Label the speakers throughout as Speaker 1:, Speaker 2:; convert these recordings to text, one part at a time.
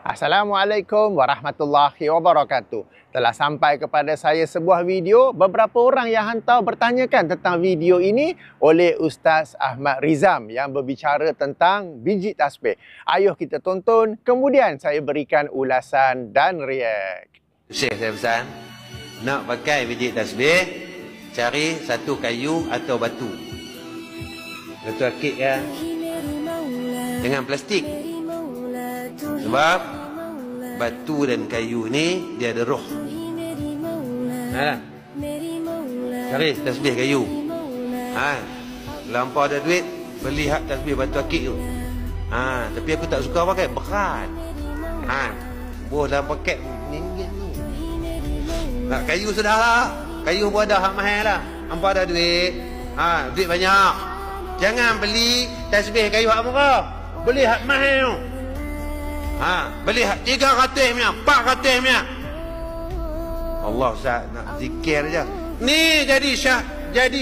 Speaker 1: Assalamualaikum warahmatullahi wabarakatuh. Telah sampai kepada saya sebuah video. Beberapa orang yang hantar bertanyakan tentang video ini oleh Ustaz Ahmad Rizam yang berbicara tentang biji tasbih. Ayuh kita tonton, kemudian saya berikan ulasan dan react.
Speaker 2: Syekh saya pesan, nak pakai biji tasbih, cari satu kayu atau batu. Batu akik kan? Dengan plastik. Sebab batu dan kayu ni dia ada roh. Cari tasbih kayu. Lampau ada duit, beli hak tasbih batu akik tu. Tapi aku tak suka pakai, berat. Buah dalam paket RM1 tu. Nak kayu sudah lah. Kayu pun ada hak mahal lah. Hampa ada duit. Duit banyak. Jangan beli tasbih kayu hak murah. Beli hak mahal tu. Beli hak 300 punya, 400 punya. Allah Ustaz, nak zikir je. Ni jadi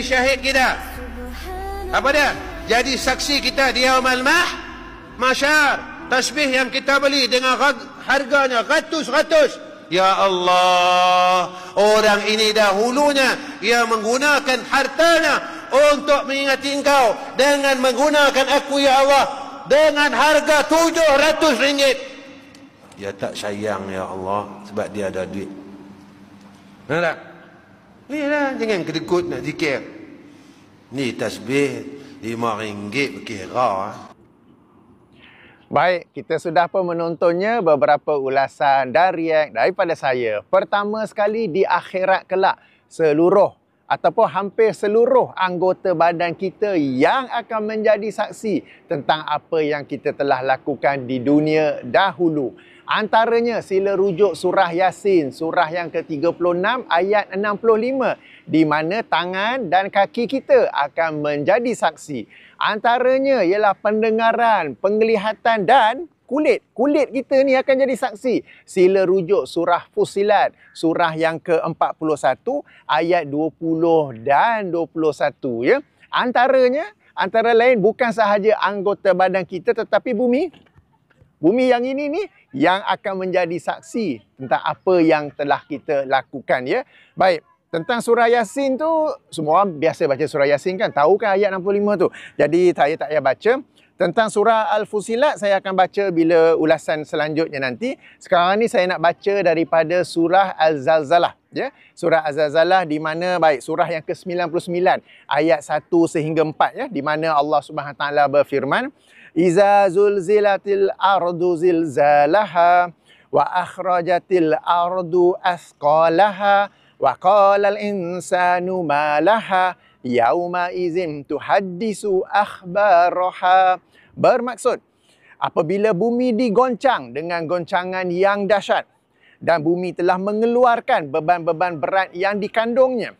Speaker 2: syahid kita. Apa dia? Jadi saksi kita di yaumal mahsyar. Tasbih yang kita beli dengan harganya ratus-ratus. Ya Allah, orang ini dahulunya ia menggunakan hartanya untuk mengingati engkau dengan menggunakan aku ya Allah dengan harga RM700. Dia tak sayang ya Allah sebab dia ada duit. Nampak tak? Ni lah, jangan kedekut nak zikir. Ni tasbih RM5 berkira.
Speaker 1: Baik, kita sudah pun menontonnya beberapa ulasan dan react daripada saya. Pertama sekali, di akhirat kelak, seluruh ataupun hampir seluruh anggota badan kita yang akan menjadi saksi tentang apa yang kita telah lakukan di dunia dahulu. Antaranya sila rujuk surah Yasin, surah yang ke-36 ayat 65, di mana tangan dan kaki kita akan menjadi saksi. Antaranya ialah pendengaran, penglihatan dan kulit. Kulit kita ni akan jadi saksi. Sila rujuk surah Fussilat, surah yang ke-41 ayat 20 dan 21 ya. Antara lain bukan sahaja anggota badan kita tetapi bumi. Bumi yang ini ni yang akan menjadi saksi tentang apa yang telah kita lakukan ya. Baik, tentang surah Yasin tu semua orang biasa baca surah Yasin kan, tahu kan ayat 65 tu. Jadi saya tak payah baca. Tentang surah Al-Fussilat saya akan baca bila ulasan selanjutnya nanti. Sekarang ni saya nak baca daripada surah Al-Zalzalah ya. Surah Al-Zalzalah di mana baik surah yang ke-99 ayat 1 sehingga 4 ya, di mana Allah Subhanahu Wa Taala berfirman, Iza zulzilatil ardu zilzalaha wa akhrajatil ardu asqalaha wa qalal insanu ma laha yauma izin tuhaddisu akhbaraha. Bermaksud, apabila bumi digoncang dengan goncangan yang dahsyat dan bumi telah mengeluarkan beban-beban berat yang dikandungnya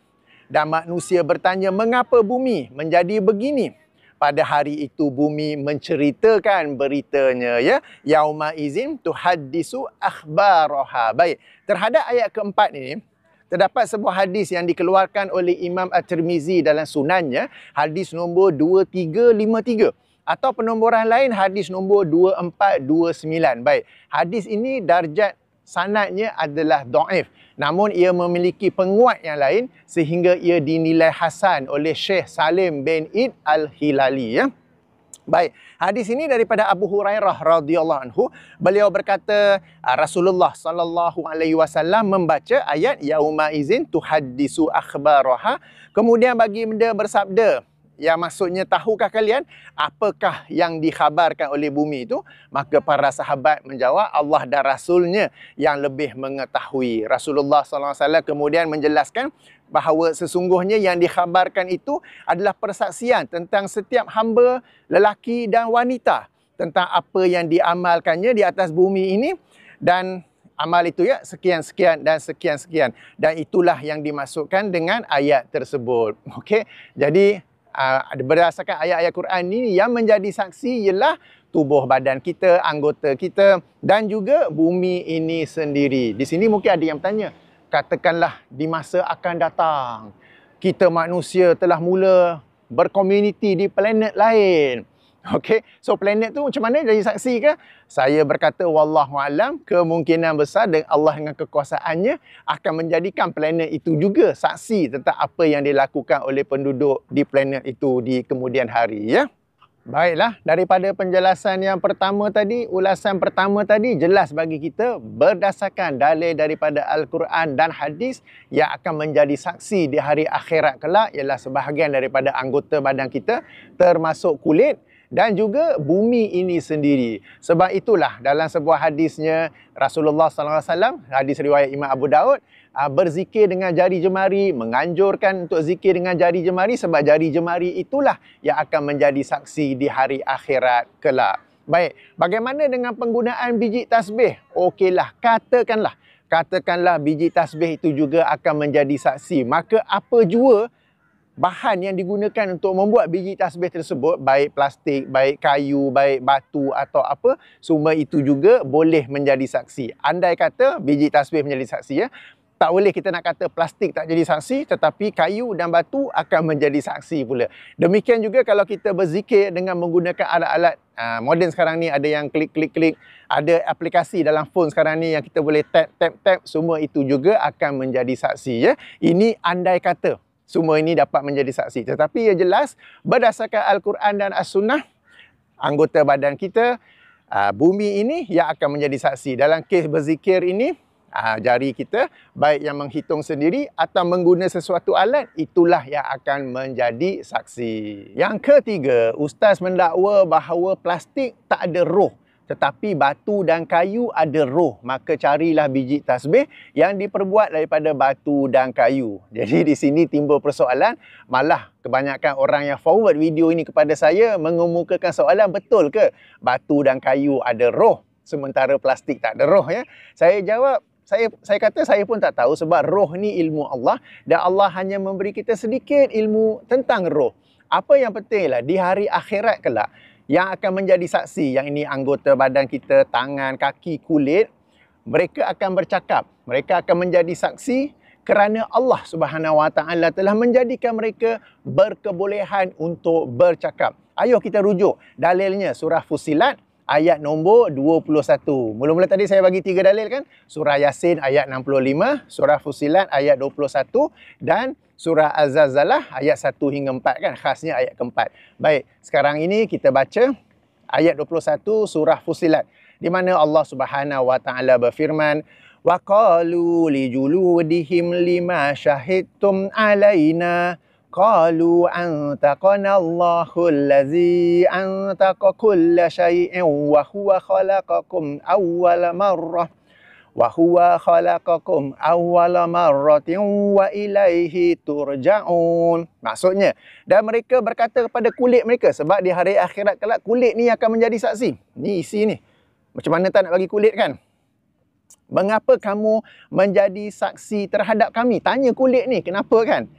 Speaker 1: dan manusia bertanya mengapa bumi menjadi begini, pada hari itu bumi menceritakan beritanya ya. Yauma izin tuhaddisu akhbaraha. Baik, terhadap ayat keempat ini terdapat sebuah hadis yang dikeluarkan oleh Imam At-Tirmizi dalam sunannya, hadis nombor 2353 atau penomboran lain hadis nombor 2429. Baik, hadis ini darjat sanadnya adalah dhaif, namun ia memiliki penguat yang lain sehingga ia dinilai hasan oleh Syekh Salim bin Id Al-Hilali ya. Baik, hadis ini daripada Abu Hurairah radhiyallahu anhu. Beliau berkata Rasulullah sallallahu alaihi wasallam membaca ayat yauma izin tuhaddisu akhbaraha, kemudian baginda bersabda, yang maksudnya, tahukah kalian apakah yang dikhabarkan oleh bumi itu? Maka para sahabat menjawab, Allah dan Rasulnya yang lebih mengetahui. Rasulullah SAW kemudian menjelaskan bahawa sesungguhnya yang dikhabarkan itu adalah persaksian tentang setiap hamba lelaki dan wanita tentang apa yang diamalkannya di atas bumi ini, dan amal itu ya sekian-sekian dan sekian-sekian, dan itulah yang dimaksudkan dengan ayat tersebut. Okey, jadi berdasarkan ayat-ayat Quran ini yang menjadi saksi ialah tubuh badan kita, anggota kita dan juga bumi ini sendiri. Di sini mungkin ada yang bertanya, katakanlah di masa akan datang kita manusia telah mula berkomuniti di planet lain, Okey, so planet tu macam mana jadi saksi ke? Saya berkata wallahu alam, kemungkinan besar dengan Allah dengan kekuasaannya akan menjadikan planet itu juga saksi tentang apa yang dilakukan oleh penduduk di planet itu di kemudian hari, ya. Baiklah, daripada penjelasan yang pertama tadi, ulasan pertama tadi jelas bagi kita berdasarkan dalil daripada Al-Quran dan hadis yang akan menjadi saksi di hari akhirat kelak ialah sebahagian daripada anggota badan kita termasuk kulit dan juga bumi ini sendiri. Sebab itulah dalam sebuah hadisnya Rasulullah SAW, hadis riwayat Imam Abu Daud, berzikir dengan jari jemari, menganjurkan untuk zikir dengan jari jemari sebab jari jemari itulah yang akan menjadi saksi di hari akhirat kelak. Baik, bagaimana dengan penggunaan biji tasbih? Okeylah, katakanlah biji tasbih itu juga akan menjadi saksi. Maka apa jua bahan yang digunakan untuk membuat biji tasbih tersebut, baik plastik, baik kayu, baik batu atau apa, semua itu juga boleh menjadi saksi. Andai kata biji tasbih menjadi saksi, ya, tak boleh kita nak kata plastik tak jadi saksi, tetapi kayu dan batu akan menjadi saksi pula. Demikian juga kalau kita berzikir dengan menggunakan alat-alat moden sekarang ni, ada yang klik, ada aplikasi dalam phone sekarang ni yang kita boleh tap, semua itu juga akan menjadi saksi, ya. Ini andai kata semua ini dapat menjadi saksi. Tetapi yang jelas, berdasarkan Al-Quran dan As-Sunnah, anggota badan kita, bumi ini yang akan menjadi saksi. Dalam kes berzikir ini, jari kita, baik yang menghitung sendiri atau menggunakan sesuatu alat, itulah yang akan menjadi saksi. Yang ketiga, Ustaz mendakwa bahawa plastik tak ada roh, tetapi batu dan kayu ada roh. Maka carilah biji tasbih yang diperbuat daripada batu dan kayu. Jadi di sini timbul persoalan, malah kebanyakan orang yang forward video ini kepada saya mengemukakan soalan, betul ke batu dan kayu ada roh sementara plastik tak ada roh, ya? Saya jawab, saya kata saya pun tak tahu sebab roh ni ilmu Allah dan Allah hanya memberi kita sedikit ilmu tentang roh. Apa yang penting lah di hari akhirat kelak, yang akan menjadi saksi, yang ini anggota badan kita, tangan, kaki, kulit, mereka akan bercakap. Mereka akan menjadi saksi kerana Allah Subhanahu Wa Taala telah menjadikan mereka berkebolehan untuk bercakap. Ayo kita rujuk dalilnya surah Fussilat ayat nombor 21. Mula-mula tadi saya bagi 3 dalil kan? Surah Yasin ayat 65, surah Fussilat ayat 21 dan surah Az-Zalzalah ayat 1 hingga 4 kan, khasnya ayat keempat. Baik, sekarang ini kita baca ayat 21 surah Fussilat di mana Allah Subhanahu Wa Taala berfirman, wa qalu li juludihim lima syahidtum alaina qalu antaqana Allahu allazi antaqa kulla syai'in wa huwa khalaqakum awwala marrah wa huwa khalaqakum awwala marratin wa ilaihi turja'un. Maksudnya, dan mereka berkata kepada kulit mereka, sebab di hari akhirat kelak kulit ni akan menjadi saksi. Ni isi ni. Macam mana tak nak bagi kulit kan? Mengapa kamu menjadi saksi terhadap kami? Tanya kulit ni, kenapa kan?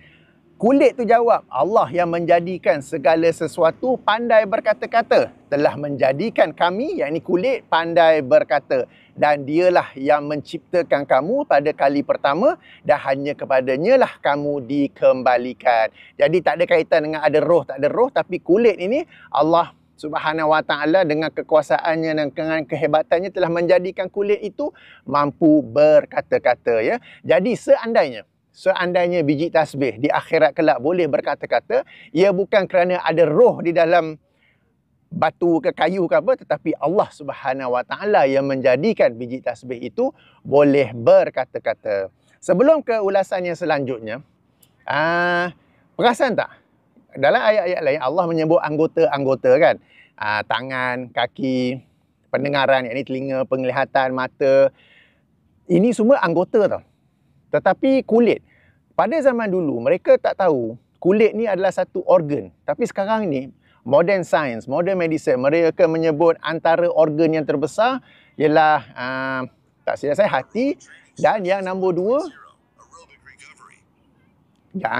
Speaker 1: Kulit tu jawab, Allah yang menjadikan segala sesuatu pandai berkata-kata. Telah menjadikan kami, yakni kulit, pandai berkata. Dan dialah yang menciptakan kamu pada kali pertama dan hanya kepadanya lah kamu dikembalikan. Jadi tak ada kaitan dengan ada roh, tak ada roh. Tapi kulit ini Allah Subhanahu Wa Taala dengan kekuasaannya dan dengan kehebatannya telah menjadikan kulit itu mampu berkata-kata, ya. Jadi seandainya biji tasbih di akhirat kelak boleh berkata-kata, ia bukan kerana ada roh di dalam batu ke kayu ke apa, tetapi Allah Subhanahu Wa Taala yang menjadikan biji tasbih itu boleh berkata-kata. Sebelum ke ulasan yang selanjutnya, perasan tak? Dalam ayat-ayat lain Allah menyebut anggota-anggota kan? Tangan, kaki, pendengaran, yakni telinga, penglihatan, mata. Ini semua anggota tau. Tetapi kulit, pada zaman dulu mereka tak tahu kulit ni adalah satu organ. Tapi sekarang ni modern science, modern medicine, mereka menyebut antara organ yang terbesar ialah tak silap saya hati, dan yang nombor 2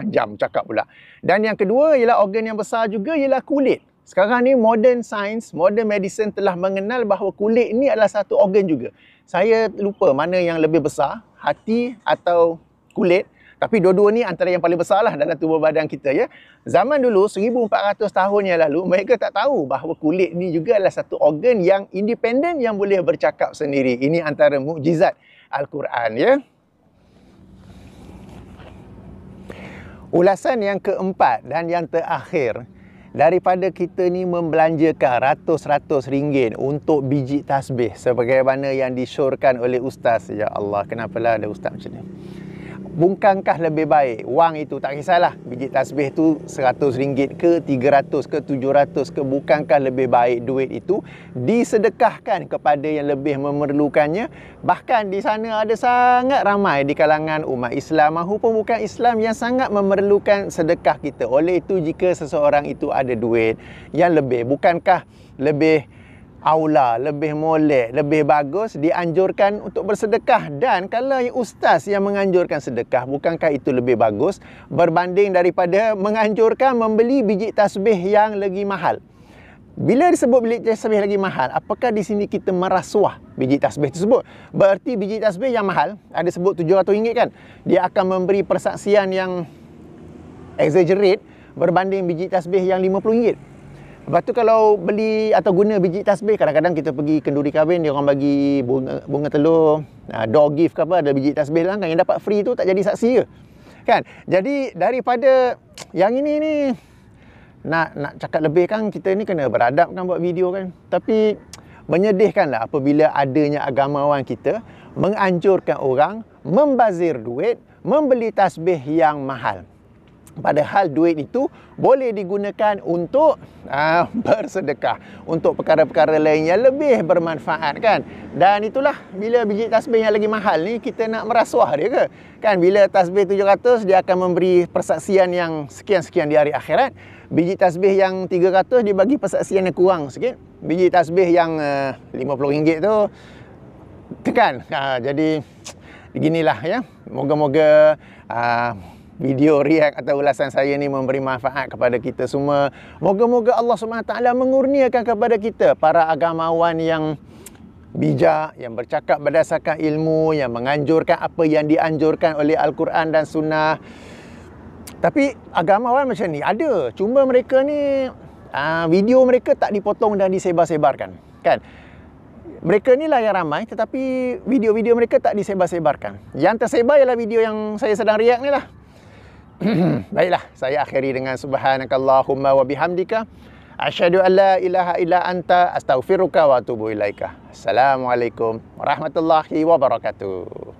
Speaker 1: jam cakap pula. Dan yang kedua ialah organ yang besar juga ialah kulit. Sekarang ni modern science, modern medicine telah mengenal bahawa kulit ni adalah satu organ juga. Saya lupa mana yang lebih besar, hati atau kulit. Tapi dua-dua ni antara yang paling besar lah dalam tubuh badan kita ya. Zaman dulu 1400 tahun yang lalu mereka tak tahu bahawa kulit ni juga adalah satu organ yang independen yang boleh bercakap sendiri. Ini antara mukjizat Al-Quran ya. Ulasan yang keempat dan yang terakhir, daripada kita ni membelanjakan ratus-ratus ringgit untuk biji tasbih sebagaimana yang disyorkan oleh ustaz. Ya Allah, kenapalah ada ustaz macam ni? Bukankah lebih baik wang itu, tak kisahlah biji tasbih tu RM100 ke, 300 ke, 700 ke, bukankah lebih baik duit itu disedekahkan kepada yang lebih memerlukannya? Bahkan di sana ada sangat ramai di kalangan umat Islam maupun bukan Islam yang sangat memerlukan sedekah kita. Oleh itu jika seseorang itu ada duit yang lebih, bukankah lebih aula, lebih molek, lebih bagus dianjurkan untuk bersedekah? Dan kalau ustaz yang menganjurkan sedekah, bukankah itu lebih bagus berbanding daripada menganjurkan membeli biji tasbih yang lagi mahal? Bila disebut biji tasbih lagi mahal, apakah di sini kita merasuah biji tasbih tersebut? Berarti biji tasbih yang mahal, ada sebut RM700 kan, dia akan memberi persaksian yang exaggerate berbanding biji tasbih yang RM50. Lepas tu kalau beli atau guna biji tasbih, kadang-kadang kita pergi kenduri kahwin, dia orang bagi bunga telur, door gift ke apa, ada biji tasbih lah kan, yang dapat free tu tak jadi saksi ke kan. Jadi daripada yang ini ni nak cakap lebih kan, kita ni kena beradab kan buat video kan. Tapi menyedihkanlah apabila adanya agamawan kita menganjurkan orang membazir duit membeli tasbih yang mahal, padahal duit itu boleh digunakan untuk bersedekah, untuk perkara-perkara lain yang lebih bermanfaat kan. Dan itulah bila biji tasbih yang lagi mahal ni kita nak merasuah dia ke kan. Bila tasbih 700 dia akan memberi persaksian yang sekian-sekian di hari akhirat. Biji tasbih yang 300 dia bagi persaksian yang kurang sikit. Biji tasbih yang RM50 tu kan. Jadi beginilah ya. Moga-moga video react atau ulasan saya ni memberi manfaat kepada kita semua. Moga-moga Allah SWT mengurniakan kepada kita para agamawan yang bijak, yang bercakap berdasarkan ilmu, yang menganjurkan apa yang dianjurkan oleh Al-Quran dan Sunnah. Tapi agamawan macam ni ada, cuma mereka ni video mereka tak dipotong dan disebar-sebarkan kan. Mereka ni lah yang ramai, tetapi video-video mereka tak disebar-sebarkan. Yang tersebar ialah video yang saya sedang react ni lah. Baiklah, saya akhiri dengan subhanakallahumma wa bihamdika asyhadu an la ilaha illa anta astaghfiruka wa atubu ilaika. Assalamualaikum warahmatullahi wabarakatuh.